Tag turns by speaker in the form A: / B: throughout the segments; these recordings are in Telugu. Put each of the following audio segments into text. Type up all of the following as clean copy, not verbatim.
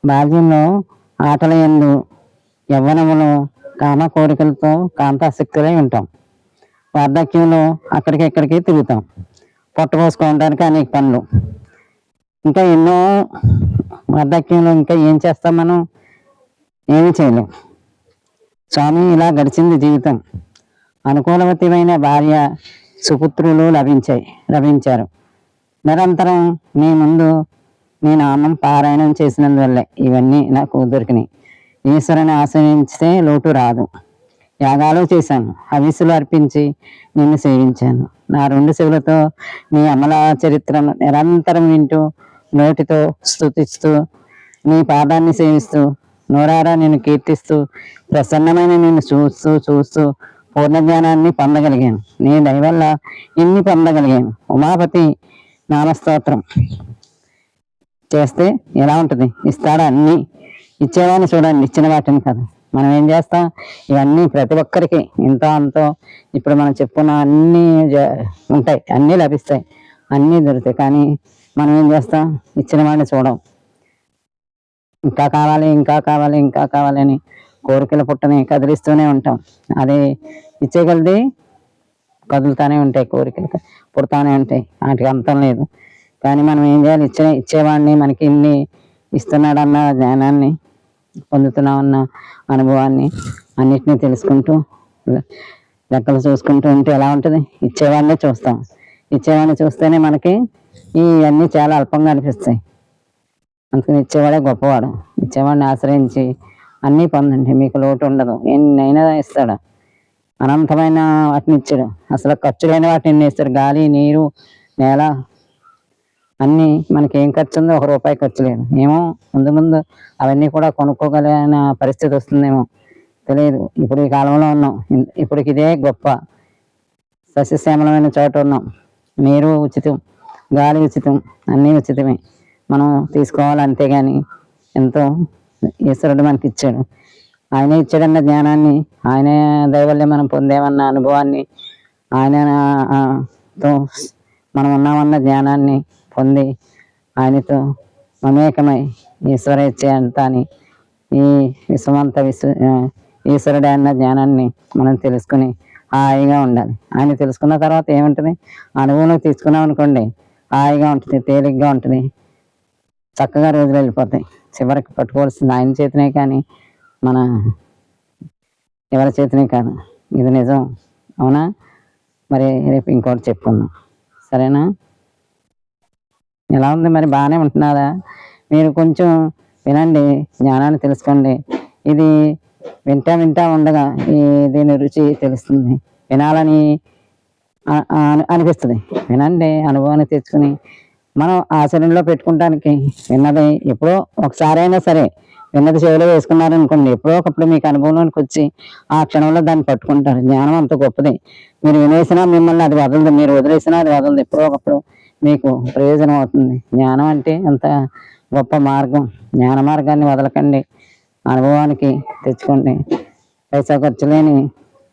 A: బాల్యంలో ఆటల యందు యవ్వనములో కామ కోరికలతో కాంతాసక్తులై ఉంటాం. వార్ధక్యంలో అక్కడికి ఇక్కడికి తిరుగుతాం. పొట్ట పోసుకోవడానికి అనేక పనులు. ఇంకా ఎన్నో వార్ధక్యంలో ఇంకా ఏం చేస్తాం మనం? ఏమీ చేయలేం. స్వామి ఇలా గడిచింది జీవితం. అనుకూలవతమైన భార్య, సుపుత్రులు లభించారు. నిరంతరం నీ ముందు నీ నామం పారాయణం చేసినందువల్లే ఇవన్నీ నాకు దొరికినాయి. ఈశ్వరుని ఆశ్రయించితే లోటు రాదు. యాగాలు చేశాను, హవిస్సులు అర్పించి నిన్ను సేవించాను. నా 2 చెవులతో నీ అమల చరిత్రను నిరంతరం వింటూ, నోటితో స్తుతిస్తూ, నీ పాదాన్ని సేవిస్తూ, నోరారా నిన్ను కీర్తిస్తూ, ప్రసన్నమైన నిన్ను చూస్తూ పూర్ణ జ్ఞానాన్ని పొందగలిగాను. నీ దయవల్ల ఇన్ని పొందగలిగాను. ఉమాపతి నామస్తోత్రం చేస్తే ఎలా ఉంటుంది? ఇస్తాడా? అన్నీ ఇచ్చేవాడిని చూడండి, ఇచ్చిన వాటిని కదా. మనం ఏం చేస్తాం? ఇవన్నీ ప్రతి ఒక్కరికి ఇంతో అంతో ఇప్పుడు మనం చెప్పుకున్న అన్నీ ఉంటాయి, అన్నీ లభిస్తాయి, అన్నీ దొరుకుతాయి. కానీ మనం ఏం చేస్తాం? ఇచ్చిన వాడిని చూడం. ఇంకా కావాలి, ఇంకా కావాలి, ఇంకా కావాలి అని కోరికల పుట్టని కదిలిస్తూనే ఉంటాం. అది ఇచ్చేయగలది కదులుతూనే ఉంటాయి, కోరికలు పుడతానే ఉంటాయి, వాటికి అంతం లేదు. కానీ మనం ఏం చేయాలి? ఇచ్చేవాడిని మనకి ఇన్ని ఇస్తున్నాడన్న జ్ఞానాన్ని, పొందుతున్నామన్న అనుభవాన్ని అన్నిటినీ తెలుసుకుంటూ లెక్కలు చూసుకుంటూ ఉంటే ఎలా ఉంటుంది? ఇచ్చేవాడినే చూస్తాం. ఇచ్చేవాడిని చూస్తేనే మనకి ఇవన్నీ చాలా అల్పంగా అనిపిస్తాయి. అందుకని ఇచ్చేవాడే గొప్పవాడు. ఇచ్చేవాడిని ఆశ్రయించి అన్నీ పొందండి, మీకు లోటు ఉండదు. ఎన్నైనా ఇస్తాడు. అనంతమైన వాటిని ఇచ్చాడు. అసలు ఖర్చు లేని వాటిని ఎన్ని ఇస్తాడు? గాలి, నీరు, నేల అన్నీ మనకి ఏం ఖర్చు ఉందో? 1 రూపాయి ఖర్చు లేదు. ఏమో ముందు అవన్నీ కూడా కొనుక్కోగలిగిన పరిస్థితి వస్తుందేమో తెలియదు. ఇప్పుడు ఈ కాలంలో ఉన్నాం. ఇప్పటికి ఇదే గొప్ప సస్యశ్యామలమైన చోట ఉన్నాం. నీరు ఉచితం, గాలి ఉచితం, అన్నీ ఉచితమే. మనం తీసుకోవాలి అంతేగాని ఎంతో ఈశ్వరుడు మనకి ఇచ్చాడు. ఆయనే ఇచ్చాడన్న జ్ఞానాన్ని, ఆయనే దయవల్లే మనం పొందేమన్న అనుభవాన్ని, ఆయనతో మనం ఉన్నామన్న జ్ఞానాన్ని పొంది ఆయనతో మమేకమై ఈశ్వర ఇచ్చే అంతా అని ఈ విశ్వమంతా ఈశ్వరుడే అన్న జ్ఞానాన్ని మనం తెలుసుకుని హాయిగా ఉండాలి. ఆయన తెలుసుకున్న తర్వాత ఏముంటుంది? అనుభవంలో తీసుకున్నాం అనుకోండి, హాయిగా ఉంటుంది, తేలిగ్గా ఉంటుంది, చక్కగా రోజులు వెళ్ళిపోతాయి. చివరికి పట్టుకోవాల్సింది ఆయన చేతినే కానీ మన ఎవరి చేతినే కాదు. ఇది నిజం, అవునా? మరి రేపు ఇంకోటి చెప్పుకుందాం, సరేనా? ఎలా ఉంది మరి? బాగానే ఉంటున్నారా? మీరు కొంచెం వినండి, జ్ఞానాన్ని తెలుసుకోండి. ఇది వింటా ఉండగా దీని రుచి తెలుస్తుంది, వినాలని అనిపిస్తుంది. వినండి, అనుభవాన్ని తెచ్చుకుని మనం ఆచరణలో పెట్టుకుంటానికి విన్నది ఎప్పుడో ఒకసారైనా సరే, విన్నది చెవిలో వేసుకున్నారనుకోండి, ఎప్పుడో ఒకప్పుడు మీకు అనుభవంలోనికి వచ్చి ఆ క్షణంలో దాన్ని పట్టుకుంటారు. జ్ఞానం అంత గొప్పది. మీరు వినేసినా మిమ్మల్ని అది వదలదు, మీరు వదిలేసినా అది వదలదు. ఎప్పుడో ఒకప్పుడు మీకు ప్రయోజనం అవుతుంది. జ్ఞానం అంటే అంత గొప్ప మార్గం. జ్ఞాన మార్గాన్ని వదలకండి, అనుభవానికి తెచ్చుకోండి. పైసా ఖర్చు లేని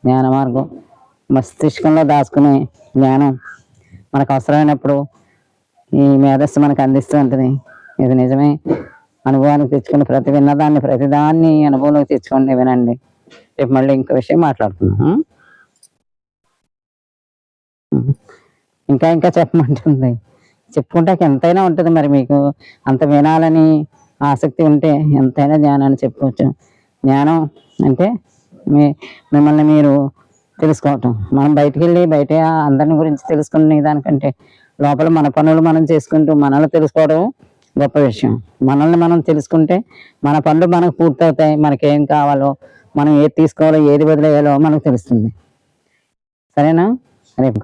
A: జ్ఞాన మార్గం, మస్తిష్కంలో దాచుకునే జ్ఞానం మనకు అవసరమైనప్పుడు ఈ మేధస్సు మనకు అందిస్తూ ఉంటుంది. ఇది నిజమే. అనుభవానికి తెచ్చుకుని ప్రతిదాన్ని అనుభవంలోకి తెచ్చుకోండి, వినండి. రేపు మళ్ళీ ఇంకో విషయం మాట్లాడుతున్నాం. ఇంకా చెప్పమంటుంది. చెప్పుకుంటాక ఎంతైనా ఉంటుంది. మరి మీకు అంత వినాలని ఆసక్తి ఉంటే ఎంతైనా జ్ఞానాన్ని చెప్పుకోవచ్చు. జ్ఞానం అంటే మిమ్మల్ని మీరు తెలుసుకోవటం. మనం బయటికి వెళ్ళి బయట అందరిని గురించి తెలుసుకునే దానికంటే లోపల మన పనులు మనం చేసుకుంటూ మనల్ని తెలుసుకోవడం గొప్ప విషయం. మనల్ని మనం తెలుసుకుంటే మన పనులు మనకు పూర్తవుతాయి. మనకేం కావాలో, మనం ఏది తీసుకోవాలో, ఏది వదిలేయాలో మనకు తెలుస్తుంది. సరేనా? రేపు